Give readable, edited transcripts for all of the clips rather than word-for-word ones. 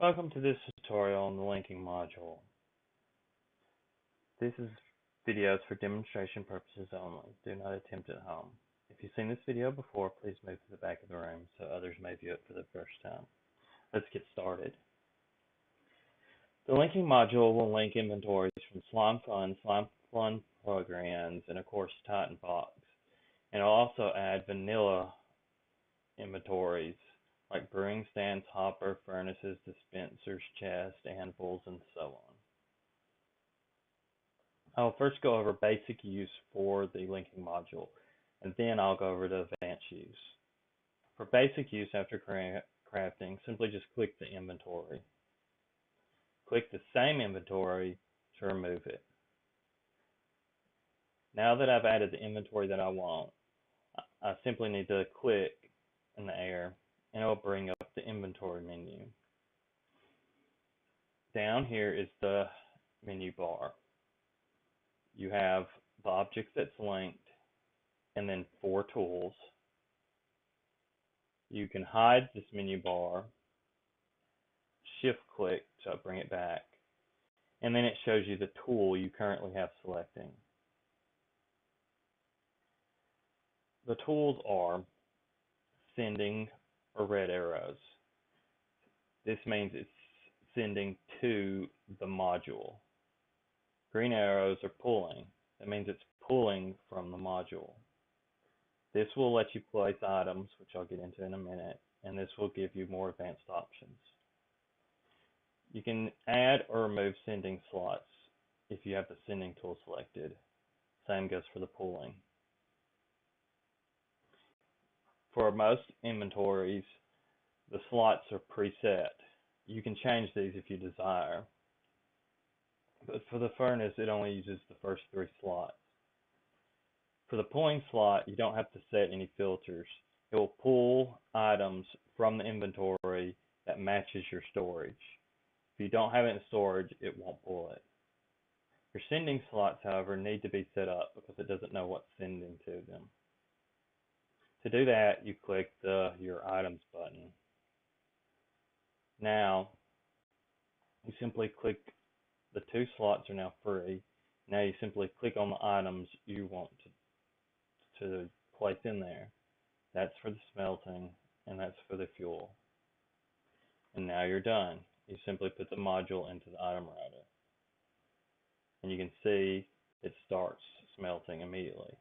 Welcome to this tutorial on the linking module. This is videos for demonstration purposes only. Do not attempt at home. If you've seen this video before, please move to the back of the room so others may view it for the first time. Let's get started. The linking module will link inventories from SlimeFun, SlimeFun Programs, and of course TitanBox. And it'll also add vanilla inventories like brewing stands, hopper, furnaces, dispensers, chests, anvils, and so on. I'll first go over basic use for the linking module, and then I'll go over to advanced use. For basic use after crafting, simply just click the inventory. Click the same inventory to remove it. Now that I've added the inventory that I want, I simply need to click in the air, and it will bring up the inventory menu. Down here is the menu bar. You have the object that's linked, and then 4 tools. You can hide this menu bar, shift click to bring it back, and then it shows you the tool you currently have selecting. The tools are sending or red arrows. This means it's sending to the module. Green arrows are pulling. That means it's pulling from the module. This will let you place items, which I'll get into in a minute, and this will give you more advanced options. You can add or remove sending slots if you have the sending tool selected. Same goes for the pulling. For most inventories, the slots are preset. You can change these if you desire. But for the furnace, it only uses the first 3 slots. For the pulling slot, you don't have to set any filters. It will pull items from the inventory that matches your storage. If you don't have it in storage, it won't pull it. Your sending slots, however, need to be set up because it doesn't know what's sending to them. To do that, you click the Your Items button. Now, you simply click the 2 slots are now free. Now you simply click on the items you want to place in there. That's for the smelting, and that's for the fuel. And now you're done. You simply put the module into the item router. And you can see it starts smelting immediately.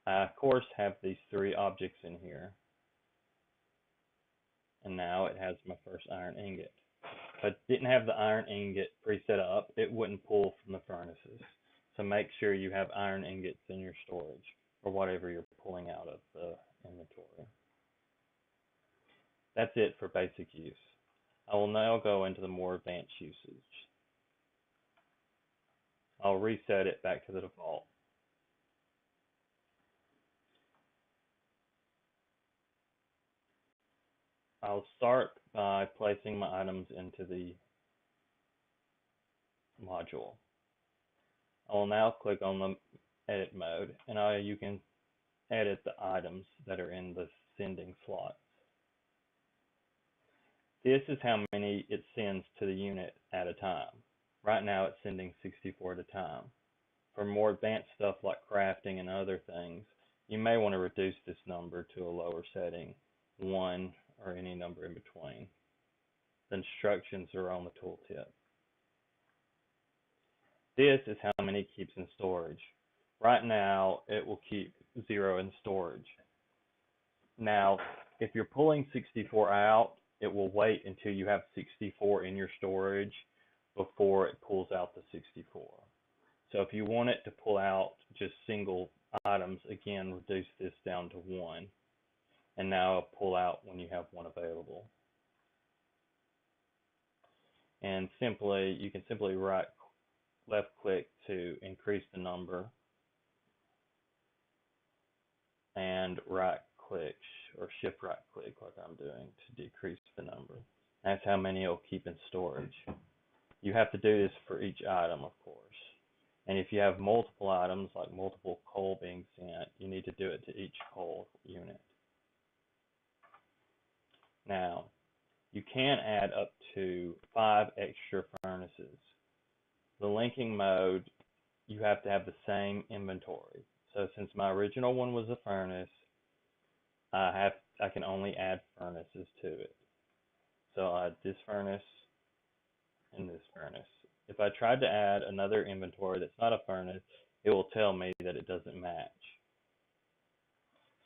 I, of course, have these 3 objects in here. And now it has my first iron ingot. If I didn't have the iron ingot preset up, it wouldn't pull from the furnaces. So make sure you have iron ingots in your storage, or whatever you're pulling out of the inventory. That's it for basic use. I will now go into the more advanced usage. I'll reset it back to the default. I'll start by placing my items into the module. I will now click on the edit mode, and you can edit the items that are in the sending slots. This is how many it sends to the unit at a time. Right now it's sending 64 at a time. For more advanced stuff like crafting and other things, you may want to reduce this number to a lower setting, 1 or any number in between. The instructions are on the tooltip. This is how many it keeps in storage. Right now, it will keep 0 in storage. Now, if you're pulling 64 out, it will wait until you have 64 in your storage before it pulls out the 64. So if you want it to pull out just single items, again, reduce this down to 1. And now it'll pull out when you have 1 available. And you can simply left click to increase the number, and right click or shift right click like I'm doing to decrease the number. That's how many it'll keep in storage. You have to do this for each item, of course. And if you have multiple items, like multiple coal being sent, you need to do it to each coal unit. Now, You can add up to 5 extra furnaces. The linking mode, you have to have the same inventory. So since my original one was a furnace, I can only add furnaces to it. So I add this furnace and this furnace. If I tried to add another inventory that's not a furnace, it will tell me that it doesn't match.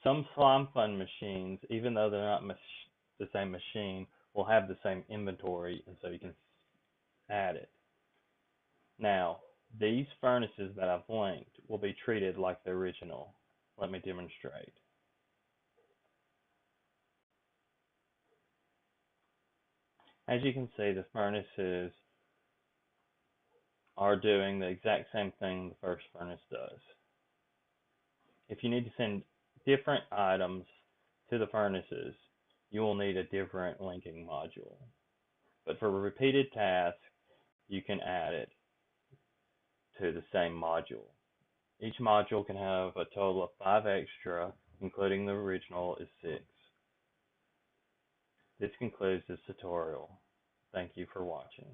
Some Slime Fun machines, even though they're not the same machine, will have the same inventory, and so you can add it. Now, these furnaces that I've linked will be treated like the original. Let me demonstrate. As you can see, the furnaces are doing the exact same thing the first furnace does. If you need to send different items to the furnaces, you will need a different linking module. But for repeated tasks, you can add it to the same module. Each module can have a total of 5 extra, including the original is 6. This concludes this tutorial. Thank you for watching.